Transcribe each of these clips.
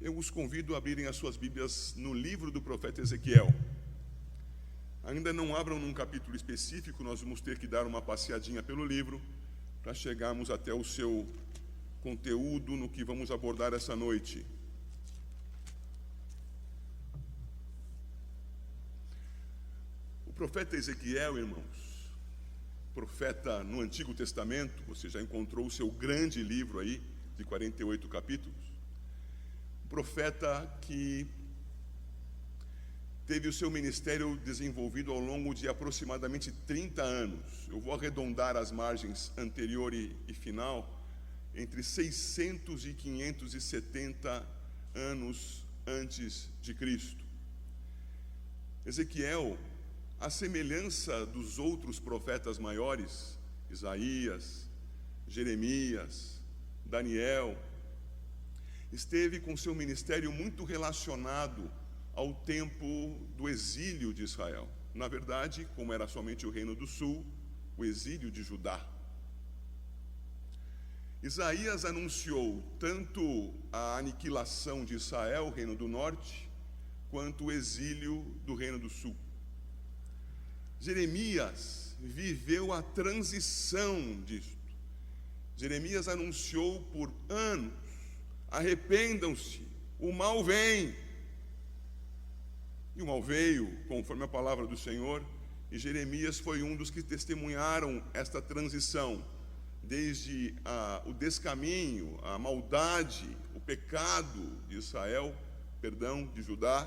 Eu os convido a abrirem as suas Bíblias no livro do profeta Ezequiel. Ainda não abram num capítulo específico, nós vamos ter que dar uma passeadinha pelo livro para chegarmos até o seu conteúdo no que vamos abordar essa noite. O profeta Ezequiel, irmãos, profeta no Antigo Testamento, você já encontrou o seu grande livro aí, de 48 capítulos. Um profeta que teve o seu ministério desenvolvido ao longo de aproximadamente 30 anos. Eu vou arredondar as margens anterior e final, entre 600 e 570 anos antes de Cristo. Ezequiel, à semelhança dos outros profetas maiores, Isaías, Jeremias, Daniel, esteve com seu ministério muito relacionado ao tempo do exílio de Israel. Na verdade, como era somente o Reino do Sul, o exílio de Judá. Isaías anunciou tanto a aniquilação de Israel, o Reino do Norte, quanto o exílio do Reino do Sul. Jeremias viveu a transição disto. Jeremias anunciou por anos: arrependam-se, o mal vem. E o mal veio, conforme a palavra do Senhor, e Jeremias foi um dos que testemunharam esta transição, desde o descaminho, a maldade, o pecado de Israel, de Judá,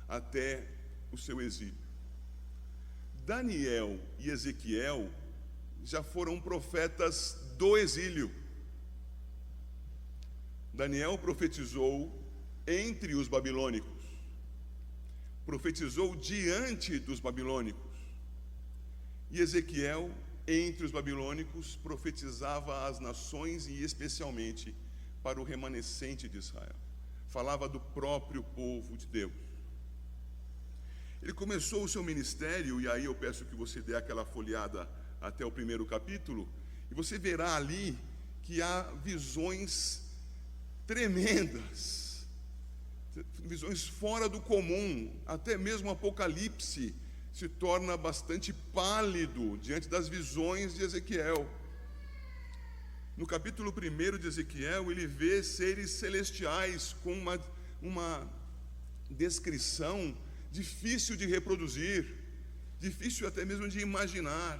até o seu exílio. Daniel e Ezequiel já foram profetas do exílio. Daniel profetizou entre os babilônicos, profetizou diante dos babilônicos, e Ezequiel, entre os babilônicos, profetizava às nações e especialmente para o remanescente de Israel. Falava do próprio povo de Deus. Ele começou o seu ministério, e aí eu peço que você dê aquela folheada até o primeiro capítulo, e você verá ali que há visões tremendas, visões fora do comum. Até mesmo o Apocalipse se torna bastante pálido diante das visões de Ezequiel. No capítulo 1 de Ezequiel, ele vê seres celestiais com uma descrição difícil de reproduzir, difícil até mesmo de imaginar.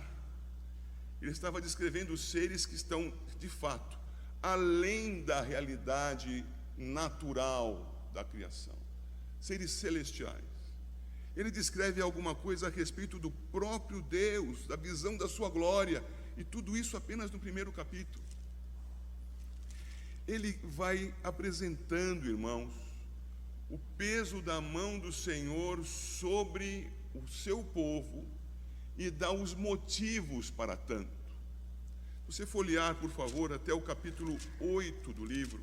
Ele estava descrevendo seres que estão, de fato, além da realidade natural da criação, seres celestiais. Ele descreve alguma coisa a respeito do próprio Deus, da visão da sua glória, e tudo isso apenas no primeiro capítulo. Ele vai apresentando, irmãos, o peso da mão do Senhor sobre o seu povo e dá os motivos para tanto. Se você folhear, por favor, até o capítulo 8 do livro,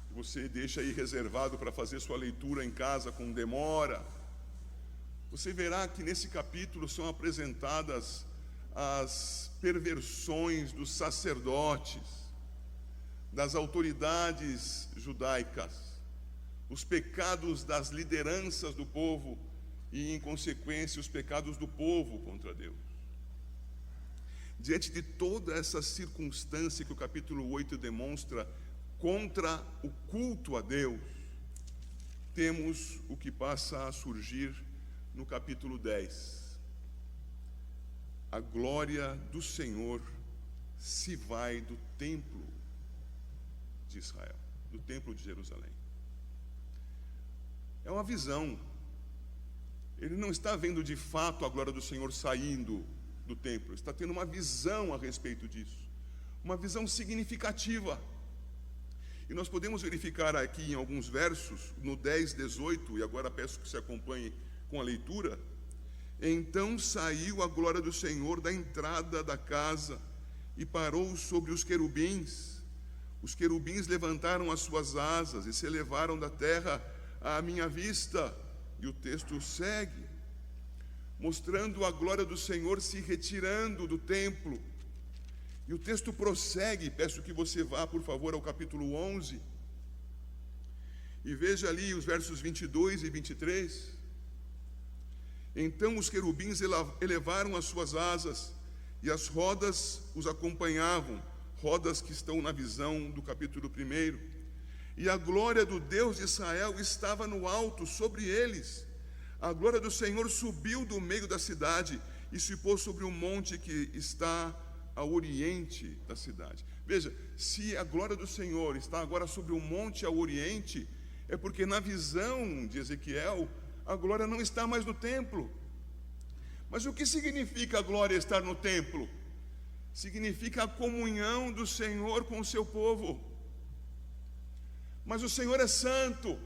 você deixa aí reservado para fazer sua leitura em casa com demora. Você verá que nesse capítulo são apresentadas as perversões dos sacerdotes, das autoridades judaicas, os pecados das lideranças do povo e, em consequência, os pecados do povo contra Deus. Diante de toda essa circunstância que o capítulo 8 demonstra contra o culto a Deus, temos o que passa a surgir no capítulo 10. A glória do Senhor se vai do templo de Israel, do templo de Jerusalém. É uma visão. Ele não está vendo de fato a glória do Senhor saindo do templo, está tendo uma visão a respeito disso, uma visão significativa. E nós podemos verificar aqui em alguns versos, no 10, 18, e agora peço que você acompanhe com a leitura. Então saiu a glória do Senhor da entrada da casa e parou sobre os querubins. Os querubins levantaram as suas asas e se elevaram da terra à minha vista. E o texto segue, mostrando a glória do Senhor se retirando do templo. E o texto prossegue, peço que você vá, por favor, ao capítulo 11, e veja ali os versos 22 e 23. Então os querubins elevaram as suas asas, e as rodas os acompanhavam, rodas que estão na visão do capítulo 1. E a glória do Deus de Israel estava no alto sobre eles. A glória do Senhor subiu do meio da cidade e se pôs sobre um monte que está ao oriente da cidade. Veja, se a glória do Senhor está agora sobre um monte ao oriente, é porque na visão de Ezequiel, a glória não está mais no templo. Mas o que significa a glória estar no templo? Significa a comunhão do Senhor com o seu povo. Mas o Senhor é santo.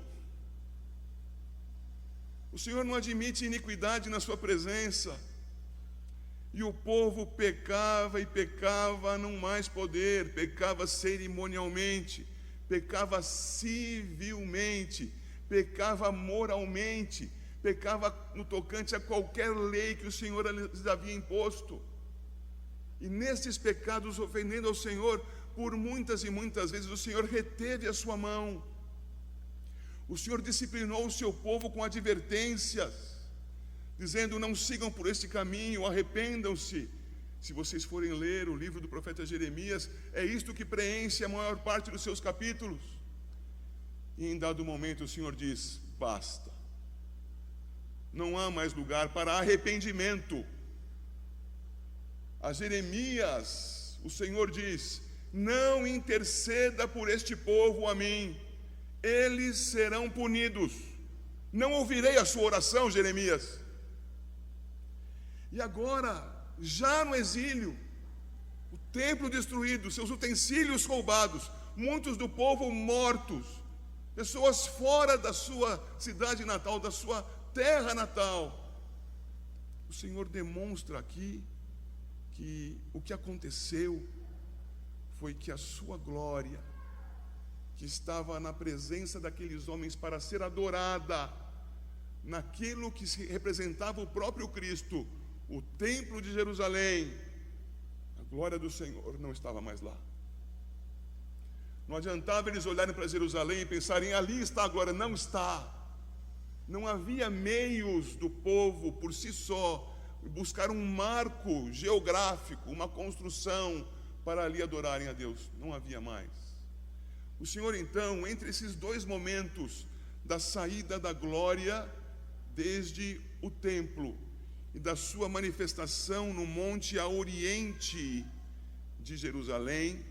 O Senhor não admite iniquidade na sua presença. E o povo pecava e pecava, não mais poder, pecava cerimonialmente, pecava civilmente, pecava moralmente, pecava no tocante a qualquer lei que o Senhor lhes havia imposto. E nesses pecados, ofendendo ao Senhor, por muitas e muitas vezes o Senhor reteve a sua mão. O Senhor disciplinou o seu povo com advertências, dizendo: não sigam por este caminho, arrependam-se. Se vocês forem ler o livro do profeta Jeremias, é isto que preenche a maior parte dos seus capítulos. E em dado momento o Senhor diz: basta. Não há mais lugar para arrependimento. A Jeremias, o Senhor diz: não interceda por este povo a mim, eles serão punidos. Não ouvirei a sua oração, Jeremias. E agora, já no exílio, o templo destruído, seus utensílios roubados, muitos do povo mortos, pessoas fora da sua cidade natal, da sua terra natal. O Senhor demonstra aqui que o que aconteceu foi que a sua glória, que estava na presença daqueles homens para ser adorada, naquilo que representava o próprio Cristo, o templo de Jerusalém, a glória do Senhor não estava mais lá. Não adiantava eles olharem para Jerusalém e pensarem: ali está a glória. Não está. Não havia meios do povo por si só buscar um marco geográfico, uma construção para ali adorarem a Deus. Não havia mais. O Senhor então, entre esses dois momentos da saída da glória desde o templo e da sua manifestação no monte a oriente de Jerusalém,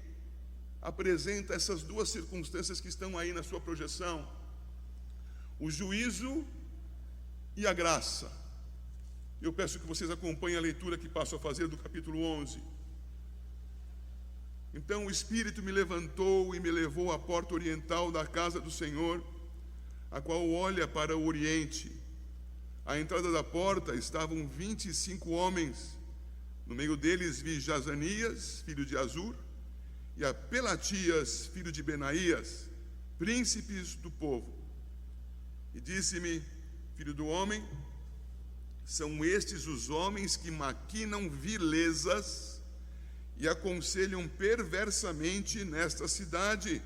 apresenta essas duas circunstâncias que estão aí na sua projeção: o juízo e a graça. Eu peço que vocês acompanhem a leitura que passo a fazer do capítulo 11. Então o Espírito me levantou e me levou à porta oriental da casa do Senhor, a qual olha para o oriente. À entrada da porta estavam 25 homens. No meio deles vi Jazanias, filho de Azur, e a Pelatias, filho de Benaías, príncipes do povo. E disse-me: filho do homem, são estes os homens que maquinam vilezas e aconselham perversamente nesta cidade,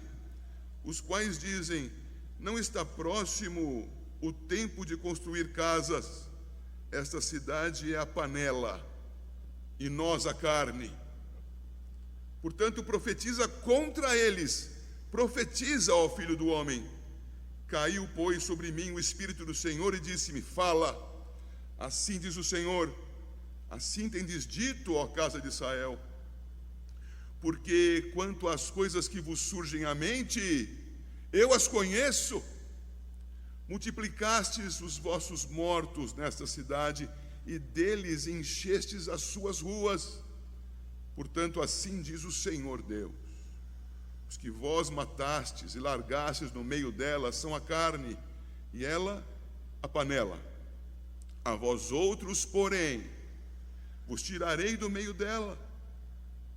os quais dizem: não está próximo o tempo de construir casas, esta cidade é a panela e nós a carne. Portanto, profetiza contra eles, profetiza, ó filho do homem. Caiu, pois, sobre mim o Espírito do Senhor e disse-me: fala, assim diz o Senhor, assim tendes dito, ó casa de Israel, porque quanto às coisas que vos surgem à mente, eu as conheço. Multiplicastes os vossos mortos nesta cidade, e deles enchestes as suas ruas. Portanto, assim diz o Senhor Deus: os que vós matastes e largastes no meio dela são a carne, e ela a panela. A vós outros, porém, vos tirarei do meio dela.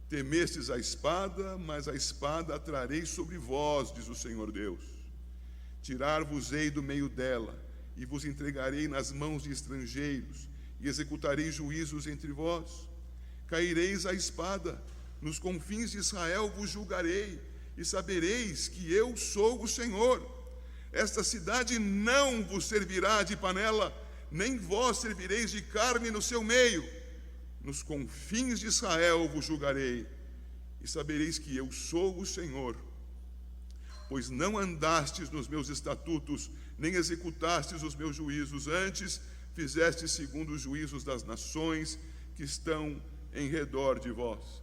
Temestes a espada, mas a espada a trarei sobre vós, diz o Senhor Deus. Tirar-vos-ei do meio dela, e vos entregarei nas mãos de estrangeiros, e executarei juízos entre vós. Caireis à espada, nos confins de Israel vos julgarei, e sabereis que eu sou o Senhor. Esta cidade não vos servirá de panela, nem vós servireis de carne no seu meio. Nos confins de Israel vos julgarei, e sabereis que eu sou o Senhor. Pois não andastes nos meus estatutos, nem executastes os meus juízos, antes fizestes segundo os juízos das nações que estão em redor de vós.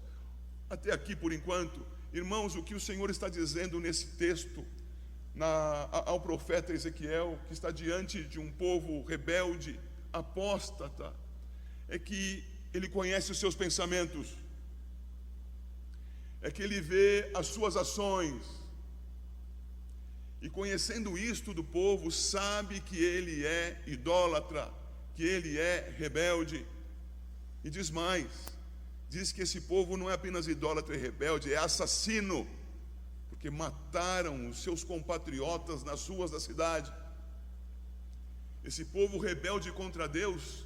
Até aqui, por enquanto, irmãos, o que o Senhor está dizendo nesse texto, ao profeta Ezequiel, que está diante de um povo rebelde, apóstata, é que ele conhece os seus pensamentos, é que ele vê as suas ações, e conhecendo isto do povo, sabe que ele é idólatra, que ele é rebelde. E diz mais, diz que esse povo não é apenas idólatra e rebelde, é assassino, porque mataram os seus compatriotas nas ruas da cidade. Esse povo rebelde contra Deus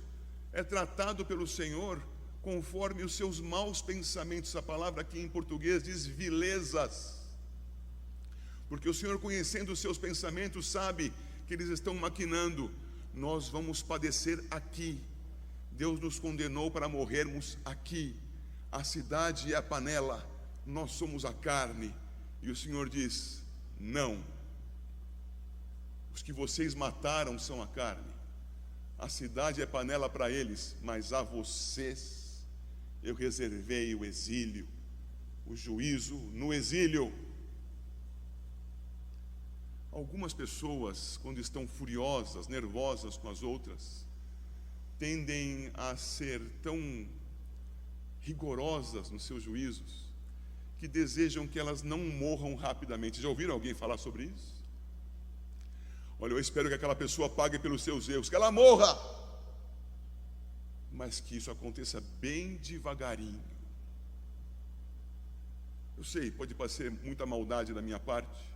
é tratado pelo Senhor conforme os seus maus pensamentos. A palavra aqui em português diz vilezas, porque o Senhor, conhecendo os seus pensamentos, sabe que eles estão maquinando: nós vamos padecer aqui, Deus nos condenou para morrermos aqui, a cidade é a panela, nós somos a carne. E o Senhor diz: não, os que vocês mataram são a carne, a cidade é panela para eles, mas a vocês eu reservei o exílio, o juízo no exílio. Algumas pessoas, quando estão furiosas, nervosas com as outras, tendem a ser tão rigorosas nos seus juízos, que desejam que elas não morram rapidamente. Já ouviram alguém falar sobre isso? Olha, eu espero que aquela pessoa pague pelos seus erros, que ela morra, mas que isso aconteça bem devagarinho. Eu sei, pode parecer muita maldade da minha parte,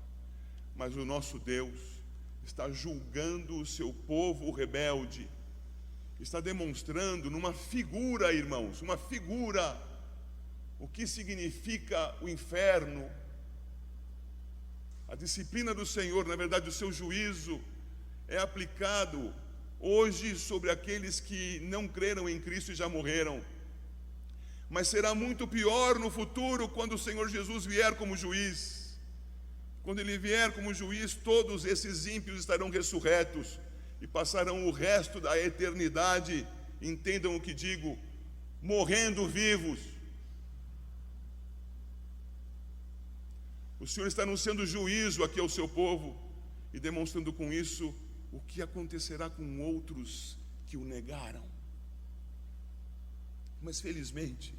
mas o nosso Deus está julgando o seu povo rebelde, está demonstrando numa figura, irmãos, uma figura, o que significa o inferno. A disciplina do Senhor, na verdade o seu juízo, é aplicado hoje sobre aqueles que não creram em Cristo e já morreram, mas será muito pior no futuro, quando o Senhor Jesus vier como juiz. Quando Ele vier como juiz, todos esses ímpios estarão ressurretos e passarão o resto da eternidade, entendam o que digo, morrendo vivos. O Senhor está anunciando juízo aqui ao seu povo e demonstrando com isso o que acontecerá com outros que o negaram. Mas felizmente,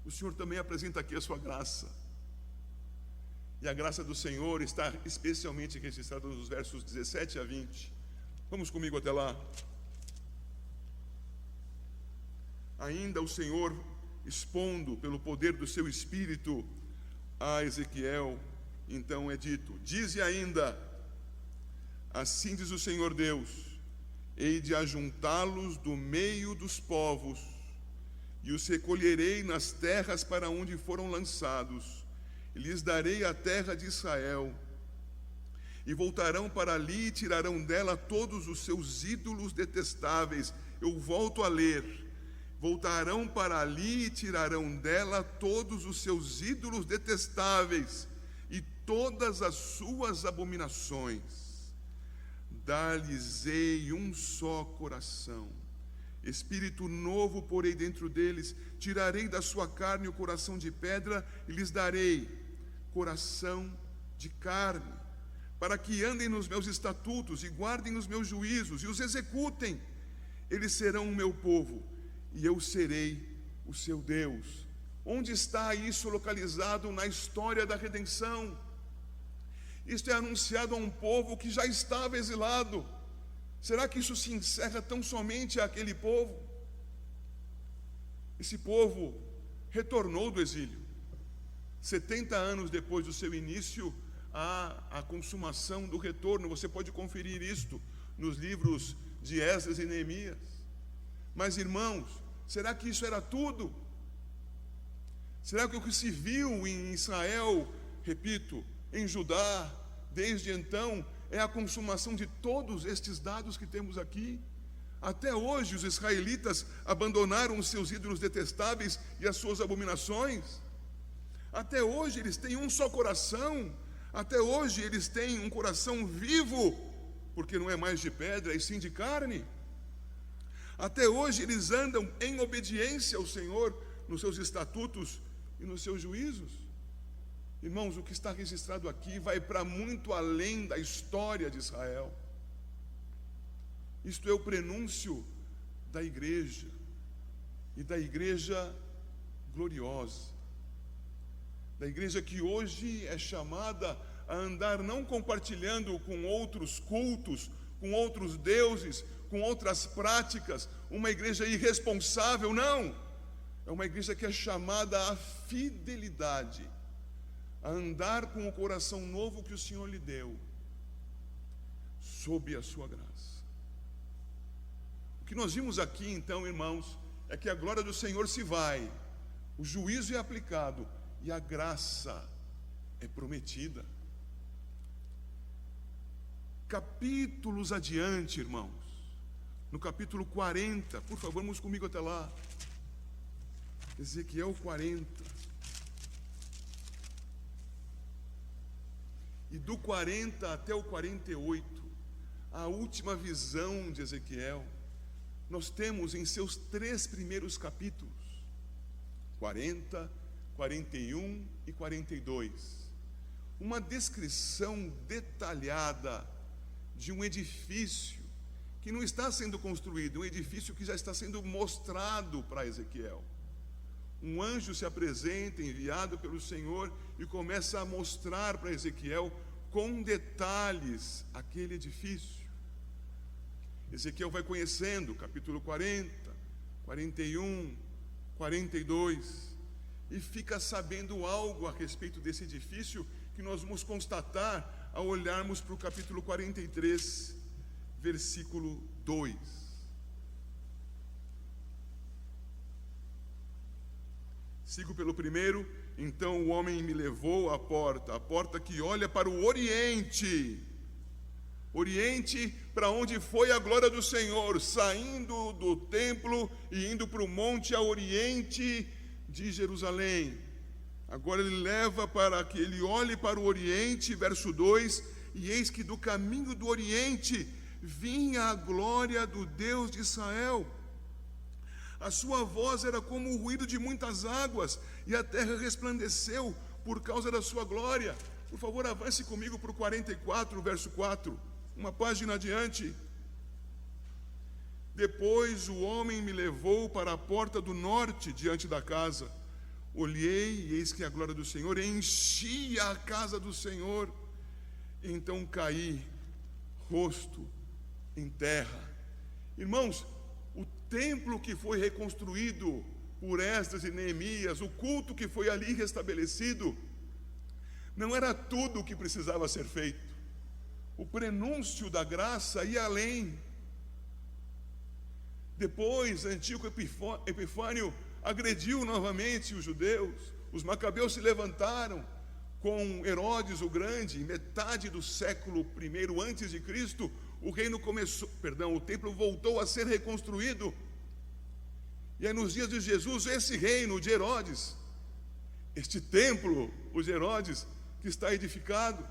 o Senhor também apresenta aqui a sua graça. E a graça do Senhor está especialmente registrada nos versos 17 a 20. Vamos comigo até lá. Ainda o Senhor, expondo pelo poder do seu Espírito a Ezequiel, então é dito: dize ainda, assim diz o Senhor Deus, hei de ajuntá-los do meio dos povos, e os recolherei nas terras para onde foram lançados, e lhes darei a terra de Israel, e voltarão para ali e tirarão dela todos os seus ídolos detestáveis. Eu volto a ler: voltarão para ali e tirarão dela todos os seus ídolos detestáveis e todas as suas abominações. Dar-lhes-ei um só coração, espírito novo porei dentro deles, tirarei da sua carne o coração de pedra e lhes darei coração de carne, para que andem nos meus estatutos e guardem os meus juízos e os executem. Eles serão o meu povo e eu serei o seu Deus. Onde está isso localizado na história da redenção? Isto é anunciado a um povo que já estava exilado. Será que isso se encerra tão somente àquele povo? Esse povo retornou do exílio. 70 anos depois do seu início, a consumação do retorno. Você pode conferir isto nos livros de Esdras e Neemias. Mas, irmãos, será que isso era tudo? Será que o que se viu em Israel, repito, em Judá, desde então, é a consumação de todos estes dados que temos aqui? Até hoje os israelitas abandonaram os seus ídolos detestáveis e as suas abominações. Até hoje eles têm um só coração. Até hoje eles têm um coração vivo, porque não é mais de pedra, e sim de carne. Até hoje eles andam em obediência ao Senhor, nos seus estatutos e nos seus juízos. Irmãos, o que está registrado aqui vai para muito além da história de Israel. Isto é o prenúncio da igreja, e da igreja gloriosa, da igreja que hoje é chamada a andar não compartilhando com outros cultos, com outros deuses, com outras práticas, uma igreja irresponsável, não. É uma igreja que é chamada à fidelidade, a andar com o coração novo que o Senhor lhe deu, sob a sua graça. O que nós vimos aqui, então, irmãos, é que a glória do Senhor se vai, o juízo é aplicado e a graça é prometida. Capítulos adiante, irmãos, no capítulo 40, por favor, vamos comigo até lá. Ezequiel 40. E do 40 até o 48, a última visão de Ezequiel, nós temos em seus 3 primeiros capítulos, 40, 41 e 42, uma descrição detalhada de um edifício que não está sendo construído, um edifício que já está sendo mostrado para Ezequiel. Um anjo se apresenta, enviado pelo Senhor, e começa a mostrar para Ezequiel com detalhes aquele edifício. Ezequiel vai conhecendo, capítulo 40, 41, 42, e fica sabendo algo a respeito desse edifício que nós vamos constatar ao olharmos para o capítulo 43, versículo 2. Sigo pelo primeiro. Então o homem me levou à porta que olha para o oriente, para onde foi a glória do Senhor, saindo do templo e indo para o monte a oriente de Jerusalém. Agora ele leva para que ele olhe para o oriente, verso 2, e eis que do caminho do oriente vinha a glória do Deus de Israel. A sua voz era como o ruído de muitas águas, e a terra resplandeceu por causa da sua glória. Por favor, avance comigo para o 44, verso 4, uma página adiante. Depois o homem me levou para a porta do norte, diante da casa. Olhei, e eis que a glória do Senhor enchia a casa do Senhor. Então caí, rosto em terra. Irmãos, o templo que foi reconstruído por Esdras e Neemias, o culto que foi ali restabelecido, não era tudo o que precisava ser feito. O prenúncio da graça ia além. Depois, Antíoco Epifânio agrediu novamente os judeus. Os macabeus se levantaram com Herodes o Grande. Em metade do século I antes de Cristo, o templo voltou a ser reconstruído. E aí nos dias de Jesus, esse reino de Herodes, este templo, o de Herodes, que está edificado,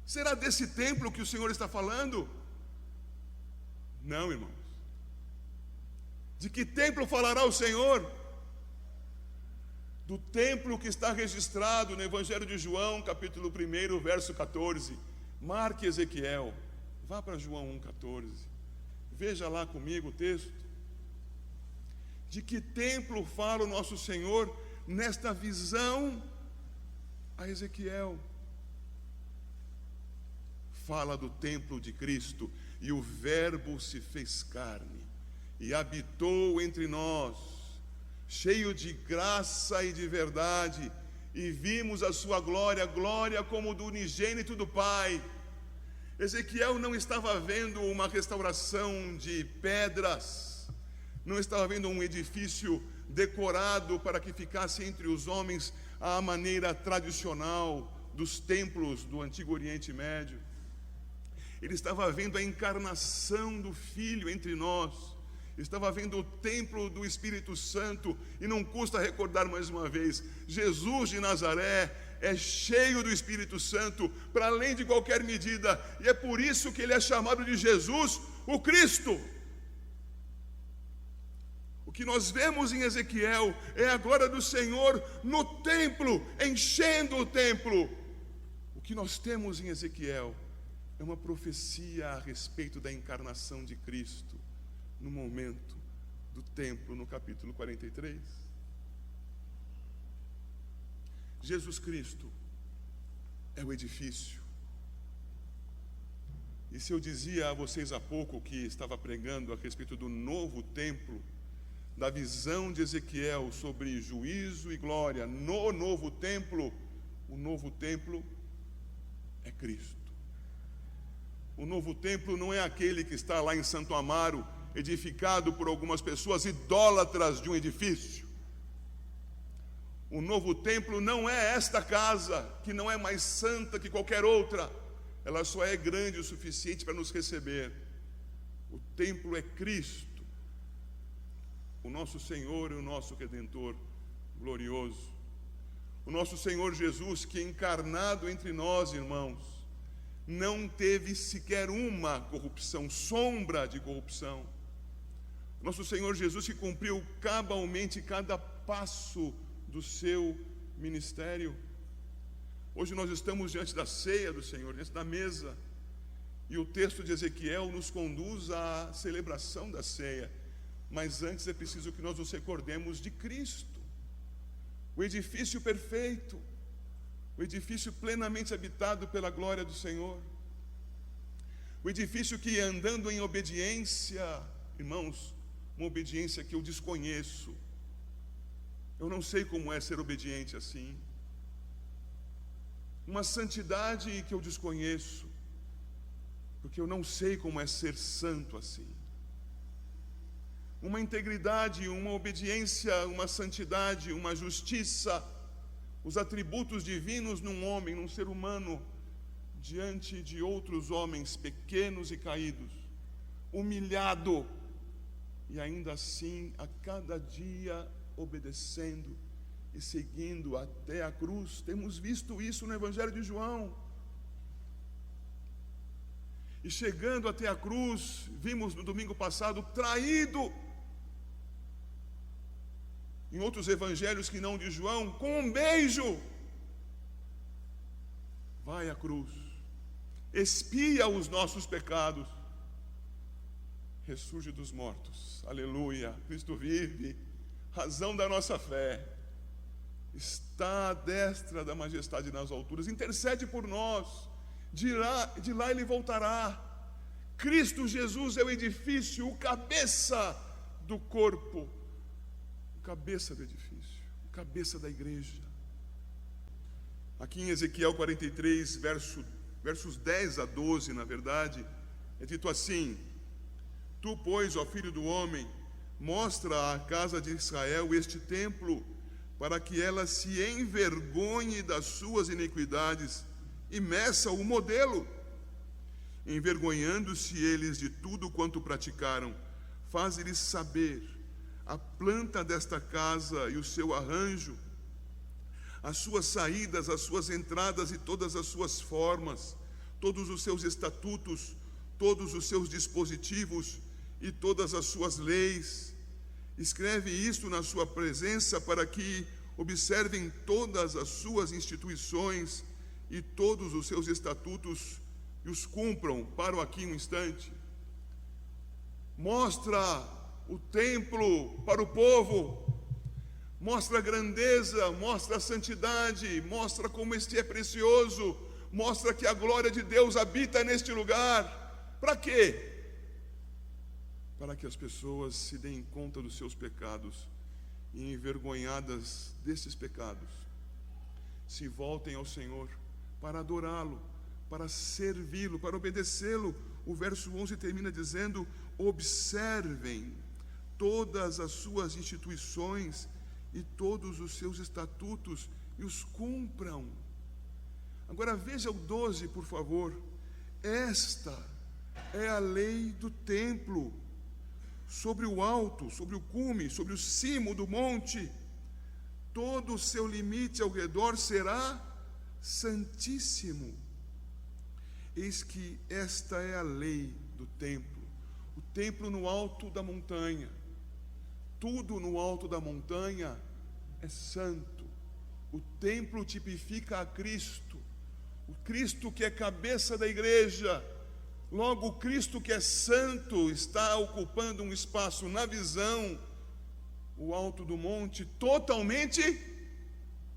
será desse templo que o Senhor está falando? Não, irmãos. De que templo falará o Senhor? Do templo que está registrado no Evangelho de João, capítulo 1, verso 14. Marque Ezequiel. Vá para João 1,14. Veja lá comigo o texto. De que templo fala o nosso Senhor nesta visão a Ezequiel? Fala do templo de Cristo. E o Verbo se fez carne e habitou entre nós, cheio de graça e de verdade, e vimos a sua glória, glória como do unigênito do Pai. Ezequiel não estava vendo uma restauração de pedras, não estava vendo um edifício decorado para que ficasse entre os homens à maneira tradicional dos templos do Antigo Oriente Médio. Ele estava vendo a encarnação do Filho entre nós, estava vendo o templo do Espírito Santo, e não custa recordar mais uma vez, Jesus de Nazaré é cheio do Espírito Santo, para além de qualquer medida, e é por isso que ele é chamado de Jesus, o Cristo. O que nós vemos em Ezequiel é a glória do Senhor no templo, enchendo o templo. O que nós temos em Ezequiel é uma profecia a respeito da encarnação de Cristo no momento do templo, no capítulo 43. Jesus Cristo é o edifício. E se eu dizia a vocês há pouco que estava pregando a respeito do novo templo, da visão de Ezequiel sobre juízo e glória no novo templo, o novo templo é Cristo. O novo templo não é aquele que está lá em Santo Amaro, edificado por algumas pessoas idólatras de um edifício. O novo templo não é esta casa, que não é mais santa que qualquer outra. Ela só é grande o suficiente para nos receber. O templo é Cristo, o nosso Senhor e o nosso Redentor glorioso. O nosso Senhor Jesus, que encarnado entre nós, irmãos, não teve sequer uma corrupção, sombra de corrupção. Nosso Senhor Jesus, que cumpriu cabalmente cada passo do seu ministério. Hoje nós estamos diante da ceia do Senhor, diante da mesa, e o texto de Ezequiel nos conduz à celebração da ceia. Mas antes é preciso que nós nos recordemos de Cristo, o edifício perfeito, o edifício plenamente habitado pela glória do Senhor, o edifício que, andando em obediência, irmãos, uma obediência que eu desconheço, eu não sei como é ser obediente assim, uma santidade que eu desconheço, porque eu não sei como é ser santo assim, uma integridade, uma obediência, uma santidade, uma justiça, os atributos divinos num homem, num ser humano, diante de outros homens pequenos e caídos, humilhado, e ainda assim, a cada dia, obedecendo e seguindo até a cruz. Temos visto isso no Evangelho de João. E chegando até a cruz, vimos no domingo passado, traído, em outros evangelhos que não de João, com um beijo, vai à cruz, expia os nossos pecados, ressurge dos mortos, aleluia, Cristo vive, razão da nossa fé, está à destra da majestade nas alturas, intercede por nós, de lá ele voltará. Cristo Jesus é o edifício, o cabeça do corpo, o cabeça do edifício, o cabeça da igreja. Aqui em Ezequiel 43, versos 10 a 12, na verdade, é dito assim: Tu, pois, ó filho do homem, mostra à casa de Israel este templo, para que ela se envergonhe das suas iniquidades e meça o modelo. Envergonhando-se eles de tudo quanto praticaram, faz-lhes saber a planta desta casa e o seu arranjo, as suas saídas, as suas entradas e todas as suas formas, todos os seus estatutos, todos os seus dispositivos e todas as suas leis. Escreve isto na sua presença, para que observem todas as suas instituições e todos os seus estatutos e os cumpram. Paro aqui um instante. Mostra o templo para o povo, mostra a grandeza, mostra a santidade, mostra como este é precioso, mostra que a glória de Deus habita neste lugar. Para quê? Para que as pessoas se deem conta dos seus pecados e, envergonhadas desses pecados, se voltem ao Senhor para adorá-lo, para servi-lo, para obedecê-lo. O verso 11 termina dizendo: observem todas as suas instituições e todos os seus estatutos e os cumpram. Agora veja o 12, por favor. Esta é a lei do templo, sobre o alto, sobre o cume, sobre o cimo do monte. Todo o seu limite ao redor será santíssimo. Eis que esta é a lei do templo. O templo no alto da montanha. Tudo no alto da montanha é santo. O templo tipifica a Cristo. O Cristo que é cabeça da igreja. Logo, o Cristo que é santo está ocupando um espaço na visão, o alto do monte, totalmente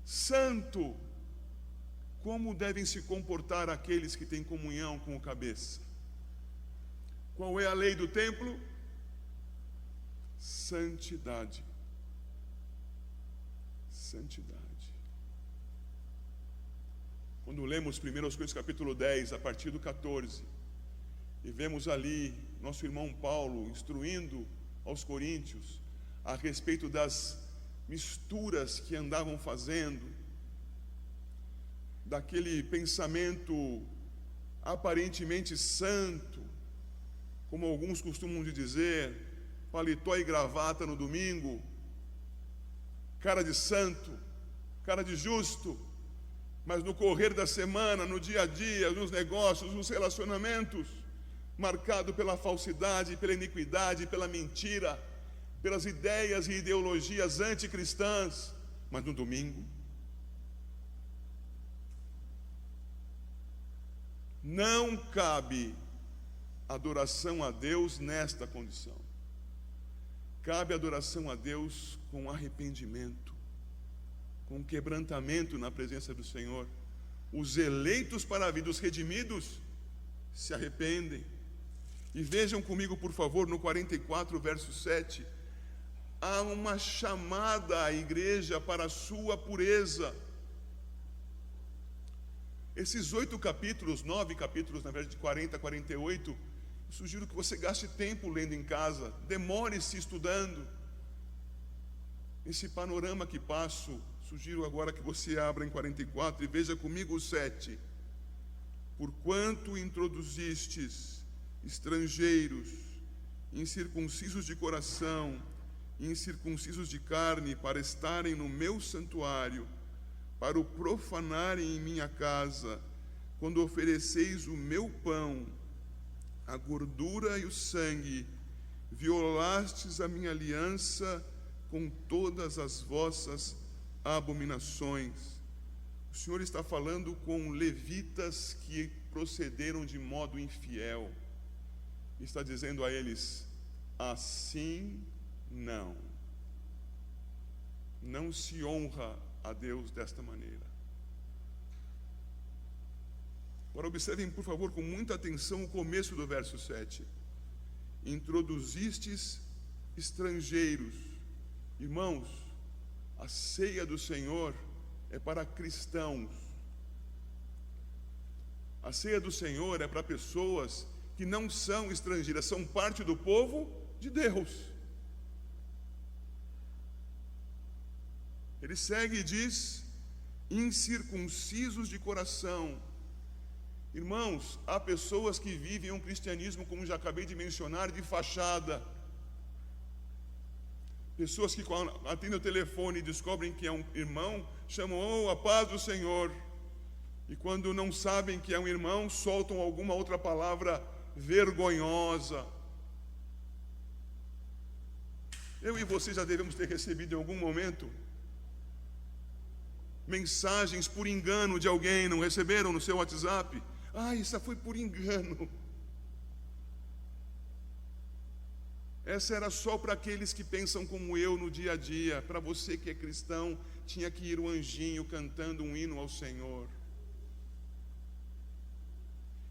santo. Como devem se comportar aqueles que têm comunhão com o cabeça? Qual é a lei do templo? Santidade. Santidade. Quando lemos 1 Coríntios capítulo 10, a partir do 14, e vemos ali nosso irmão Paulo instruindo aos coríntios a respeito das misturas que andavam fazendo, daquele pensamento aparentemente santo, como alguns costumam dizer, paletó e gravata no domingo, cara de santo, cara de justo, mas no correr da semana, no dia a dia, nos negócios, nos relacionamentos, marcado pela falsidade, pela iniquidade, pela mentira, pelas ideias e ideologias anticristãs. Mas no domingo, não cabe adoração a Deus nesta condição. Cabe adoração a Deus com arrependimento, com quebrantamento na presença do Senhor. Os eleitos para a vida, os redimidos, se arrependem. E vejam comigo, por favor, no 44, verso 7, há uma chamada à igreja para a sua pureza. Esses 8 capítulos, 9 capítulos, na verdade, de 40 a 48, sugiro que você gaste tempo lendo em casa, demore-se estudando. Esse panorama que passo, sugiro agora que você abra em 44 e veja comigo o 7. Porquanto introduzistes estrangeiros, incircuncisos de coração, incircuncisos de carne, para estarem no meu santuário, para o profanarem em minha casa, quando ofereceis o meu pão, a gordura e o sangue, violastes a minha aliança com todas as vossas abominações. O Senhor está falando com levitas que procederam de modo infiel. Está dizendo a eles: assim não se honra a Deus desta maneira. Agora observem, por favor, com muita atenção o começo do verso 7. Introduzistes estrangeiros. Irmãos, a ceia do Senhor é para cristãos. A ceia do Senhor é para pessoas que não são estrangeiras, são parte do povo de Deus. Ele segue e diz: incircuncisos de coração. Irmãos, há pessoas que vivem um cristianismo, como já acabei de mencionar, de fachada. Pessoas que atendem o telefone e descobrem que é um irmão, chamam: a paz do Senhor. E quando não sabem que é um irmão, soltam alguma outra palavra vergonhosa. Eu e você já devemos ter recebido em algum momento mensagens por engano de alguém, não receberam no seu WhatsApp? Isso foi por engano. Essa era só para aqueles que pensam como eu no dia a dia. Para você que é cristão, tinha que ir o anjinho cantando um hino ao Senhor.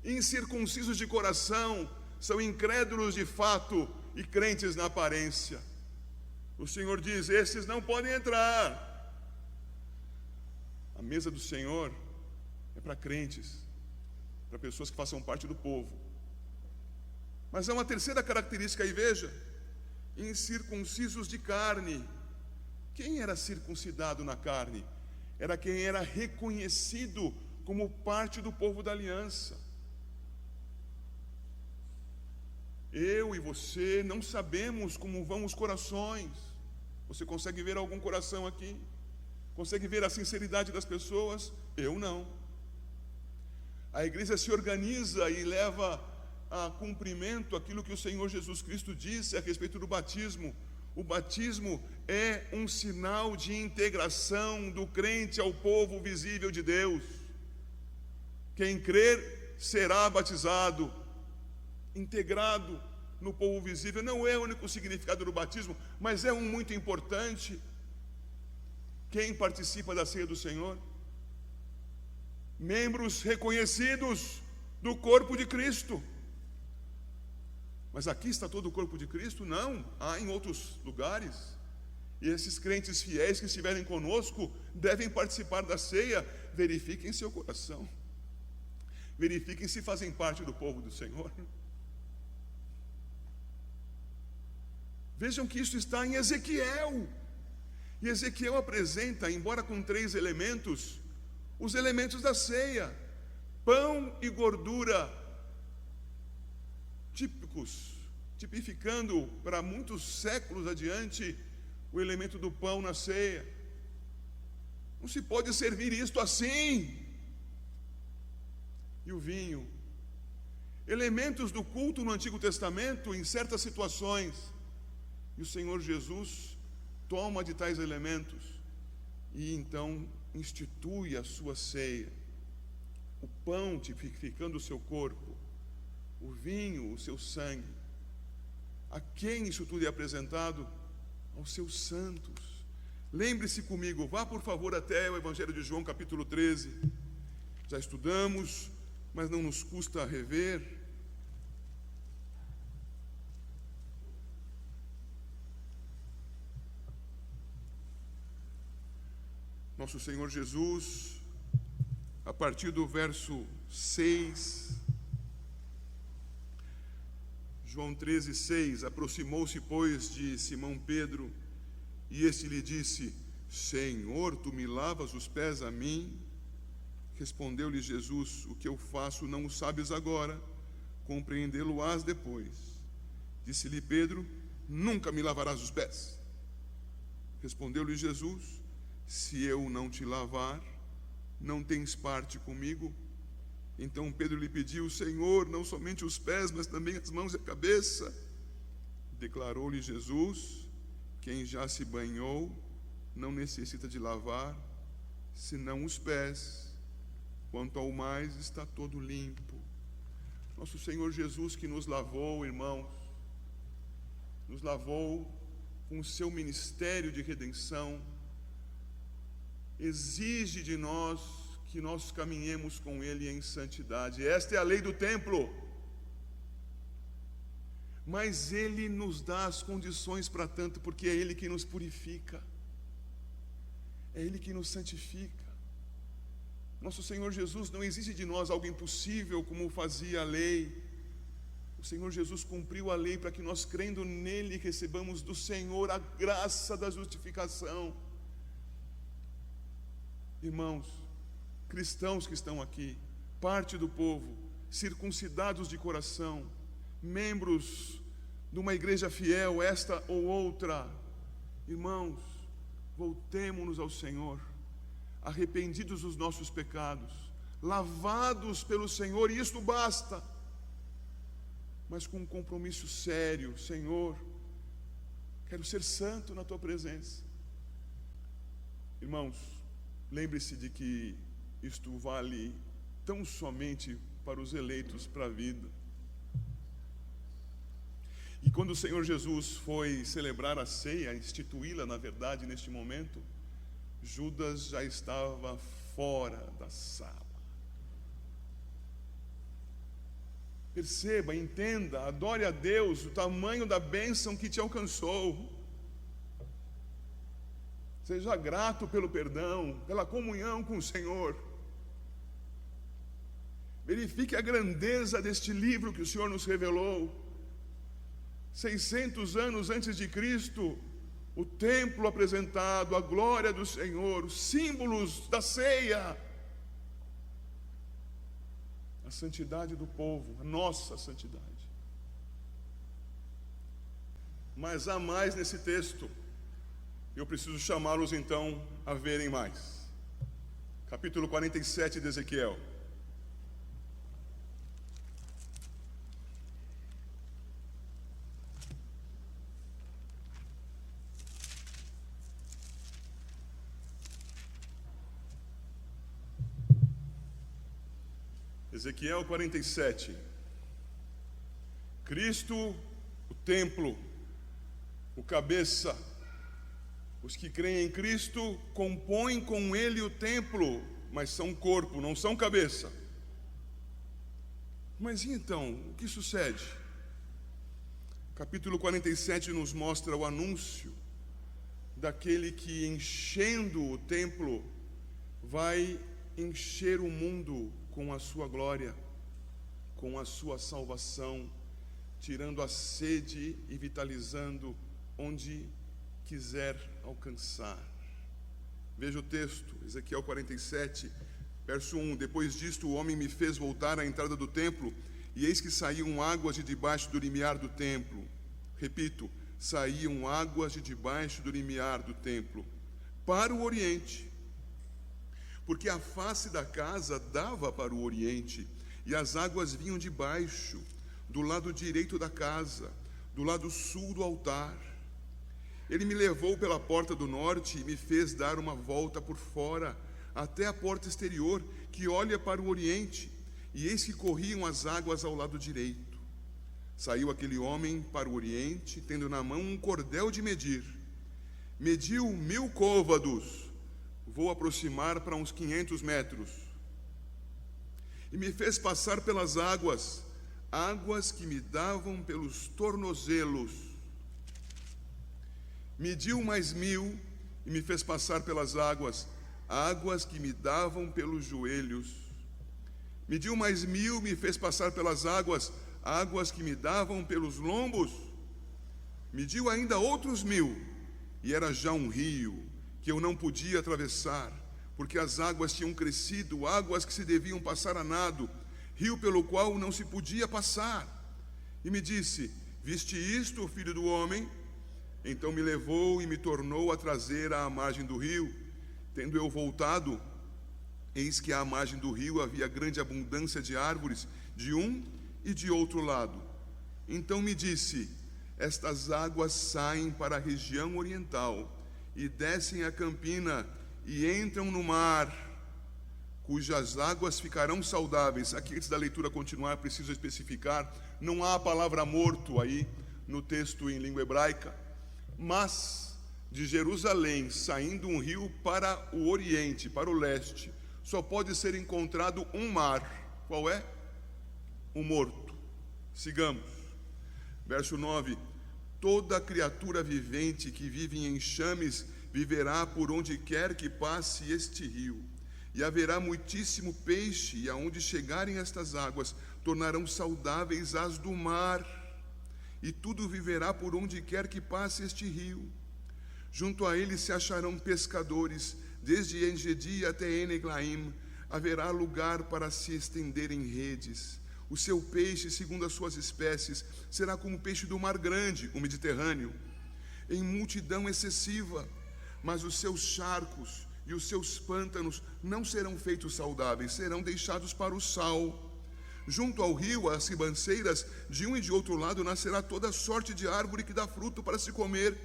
Incircuncisos de coração são incrédulos de fato e crentes na aparência. O Senhor diz: esses não podem entrar. A mesa do Senhor é para crentes, para pessoas que façam parte do povo. Mas há uma terceira característica aí, veja: incircuncisos de carne. Quem era circuncidado na carne? Era quem era reconhecido como parte do povo da aliança. Eu e você não sabemos como vão os corações. Você consegue ver algum coração aqui? Consegue ver a sinceridade das pessoas? Eu não. A igreja se organiza e leva a cumprimento aquilo que o Senhor Jesus Cristo disse a respeito do batismo. O batismo é um sinal de integração do crente ao povo visível de Deus. Quem crer será batizado, integrado no povo visível. Não é o único significado do batismo, mas é um muito importante. Quem participa da ceia do Senhor? Membros reconhecidos do corpo de Cristo. Mas aqui está todo o corpo de Cristo? Não, há em outros lugares. E esses crentes fiéis que estiverem conosco devem participar da ceia. Verifiquem seu coração. Verifiquem se fazem parte do povo do Senhor. Vejam que isso está em Ezequiel. E Ezequiel apresenta, embora com 3 elementos, os elementos da ceia: pão e gordura, típicos, tipificando para muitos séculos adiante o elemento do pão na ceia. Não se pode servir isto assim. E o vinho, elementos do culto no Antigo Testamento em certas situações. E o Senhor Jesus toma de tais elementos e então institui a sua ceia. O pão tipificando o seu corpo, o vinho, o seu sangue. A quem isso tudo é apresentado? Aos seus santos. Lembre-se comigo, vá por favor até o Evangelho de João, capítulo 13. Já estudamos, mas não nos custa rever. Nosso Senhor Jesus, a partir do verso 6, João 13, 6, aproximou-se, pois, de Simão Pedro, e este lhe disse: Senhor, tu me lavas os pés a mim? Respondeu-lhe Jesus: o que eu faço não o sabes agora, compreendê-lo-ás depois. Disse-lhe Pedro: nunca me lavarás os pés. Respondeu-lhe Jesus: se eu não te lavar, não tens parte comigo. Então Pedro lhe pediu: Senhor, não somente os pés, mas também as mãos e a cabeça. Declarou-lhe Jesus: quem já se banhou não necessita de lavar, senão os pés. Quanto ao mais, está todo limpo. Nosso Senhor Jesus, que nos lavou, irmãos, nos lavou com o seu ministério de redenção, exige de nós que nós caminhemos com Ele em santidade. Esta é a lei do templo. Mas Ele nos dá as condições para tanto, porque é Ele que nos purifica, é Ele que nos santifica. Nosso Senhor Jesus não exige de nós algo impossível como fazia a lei. O Senhor Jesus cumpriu a lei para que nós, crendo nele, recebamos do Senhor a graça da justificação. Irmãos, cristãos que estão aqui, parte do povo, circuncidados de coração, membros de uma igreja fiel, esta ou outra, irmãos, voltemo-nos ao Senhor, arrependidos dos nossos pecados, lavados pelo Senhor, e isto basta, mas com um compromisso sério: Senhor, quero ser santo na Tua presença. Irmãos, lembre-se de que isto vale tão somente para os eleitos para a vida. E quando o Senhor Jesus foi celebrar a ceia, instituí-la, na verdade, neste momento, Judas já estava fora da sala. Perceba, entenda, adore a Deus, o tamanho da bênção que te alcançou. Seja grato pelo perdão, pela comunhão com o Senhor. Verifique a grandeza deste livro que o Senhor nos revelou. 600 anos antes de Cristo, o templo apresentado, a glória do Senhor, os símbolos da ceia, a santidade do povo, a nossa santidade. Mas há mais nesse texto. Eu preciso chamá-los então a verem mais. Capítulo 47 de Ezequiel. Ezequiel 47. Cristo, o templo, o cabeça. Os que creem em Cristo compõem com Ele o templo, mas são corpo, não são cabeça. Mas e então, o que sucede? Capítulo 47 nos mostra o anúncio daquele que, enchendo o templo, vai encher o mundo com a sua glória, com a sua salvação, tirando a sede e vitalizando onde quiser alcançar. Veja o texto, Ezequiel 47, verso 1. Depois disto o homem me fez voltar à entrada do templo, e eis que saíam águas de debaixo do limiar do templo. Repito, saíam águas de debaixo do limiar do templo, para o oriente, porque a face da casa dava para o oriente, e as águas vinham de baixo, do lado direito da casa, do lado sul do altar. Ele me levou pela porta do norte e me fez dar uma volta por fora, até a porta exterior, que olha para o oriente, e eis que corriam as águas ao lado direito. Saiu aquele homem para o oriente, tendo na mão um cordel de medir. Mediu 1000 côvados, vou aproximar para uns 500 metros. E me fez passar pelas águas, águas que me davam pelos tornozelos. Mediu mais 1000 e me fez passar pelas águas, águas que me davam pelos joelhos. Mediu mais 1000 e me fez passar pelas águas, águas que me davam pelos lombos. Mediu ainda outros 1000, e era já um rio que eu não podia atravessar, porque as águas tinham crescido, águas que se deviam passar a nado, rio pelo qual não se podia passar. E me disse: viste isto, filho do homem? Então me levou e me tornou a trazer à margem do rio. Tendo eu voltado, eis que à margem do rio havia grande abundância de árvores, de um e de outro lado. Então me disse: estas águas saem para a região oriental, e descem a campina, e entram no mar, cujas águas ficarão saudáveis. Aqui, antes da leitura continuar, preciso especificar, não há a palavra morto aí no texto em língua hebraica, mas de Jerusalém, saindo um rio para o oriente, para o leste, só pode ser encontrado um mar. Qual é? O morto. Sigamos. Verso 9. Toda criatura vivente que vive em enxames viverá por onde quer que passe este rio. E haverá muitíssimo peixe, e aonde chegarem estas águas, tornarão saudáveis as do mar. E tudo viverá por onde quer que passe este rio. Junto a ele se acharão pescadores, desde En-Gedi até En-Eglaim. Haverá lugar para se estenderem redes. O seu peixe, segundo as suas espécies, será como o peixe do mar grande, o Mediterrâneo, em multidão excessiva. Mas os seus charcos e os seus pântanos não serão feitos saudáveis, serão deixados para o sal. Junto ao rio, às ribanceiras, de um e de outro lado, nascerá toda sorte de árvore que dá fruto para se comer.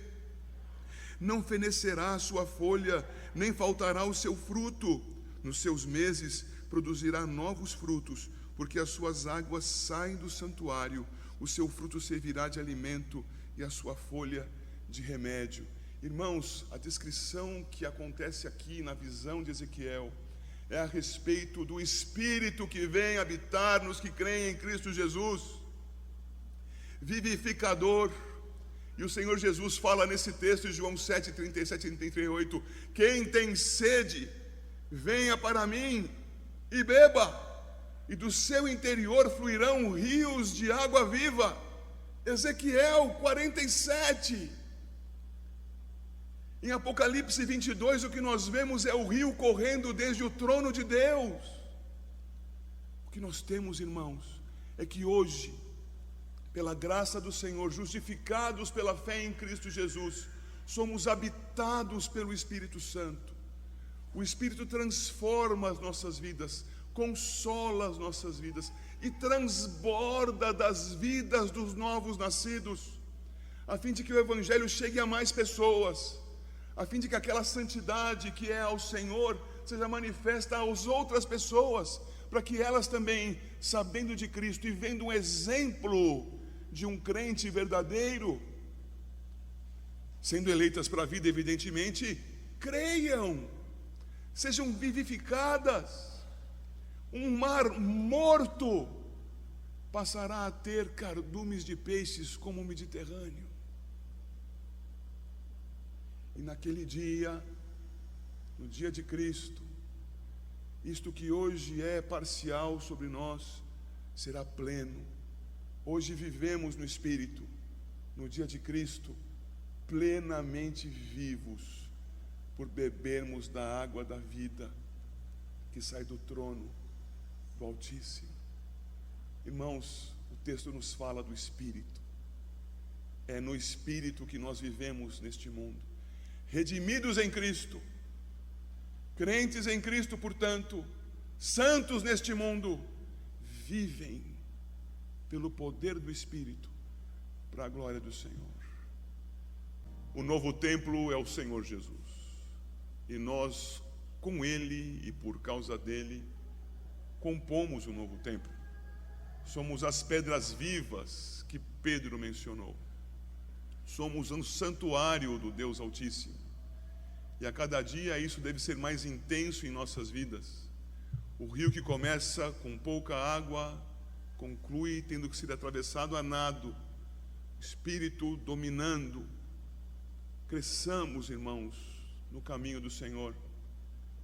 Não fenecerá a sua folha, nem faltará o seu fruto. Nos seus meses produzirá novos frutos, porque as suas águas saem do santuário. O seu fruto servirá de alimento e a sua folha de remédio. Irmãos, a descrição que acontece aqui na visão de Ezequiel é a respeito do Espírito que vem habitar nos que creem em Cristo Jesus, vivificador. E o Senhor Jesus fala nesse texto de João 7, 37 e 38, quem tem sede, venha para mim e beba, e do seu interior fluirão rios de água viva. Ezequiel 47. Em Apocalipse 22, o que nós vemos é o rio correndo desde o trono de Deus. O que nós temos, irmãos, é que hoje, pela graça do Senhor, justificados pela fé em Cristo Jesus, somos habitados pelo Espírito Santo. O Espírito transforma as nossas vidas, consola as nossas vidas e transborda das vidas dos novos nascidos, a fim de que o Evangelho chegue a mais pessoas, a fim de que aquela santidade que é ao Senhor seja manifesta às outras pessoas, para que elas também, sabendo de Cristo e vendo um exemplo de um crente verdadeiro, sendo eleitas para a vida, evidentemente, creiam, sejam vivificadas. Um mar morto passará a ter cardumes de peixes como o Mediterrâneo. E naquele dia, no dia de Cristo, isto que hoje é parcial sobre nós, será pleno. Hoje vivemos no Espírito, no dia de Cristo, plenamente vivos, por bebermos da água da vida, que sai do trono do Altíssimo. Irmãos, o texto nos fala do Espírito. É no Espírito que nós vivemos neste mundo. Redimidos em Cristo, crentes em Cristo, portanto, santos neste mundo, vivem pelo poder do Espírito, para a glória do Senhor. O novo templo é o Senhor Jesus, e nós, com Ele e por causa dele, compomos o novo templo. Somos as pedras vivas que Pedro mencionou. Somos um santuário do Deus Altíssimo. E a cada dia isso deve ser mais intenso em nossas vidas. O rio que começa com pouca água, conclui tendo que ser atravessado a nado. Espírito dominando. Cresçamos, irmãos, no caminho do Senhor.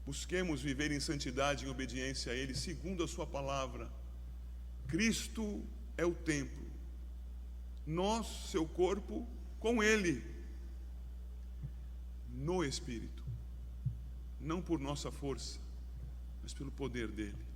Busquemos viver em santidade, em obediência a Ele, segundo a sua palavra. Cristo é o templo, nós, seu corpo, com Ele, no Espírito, não por nossa força, mas pelo poder dEle.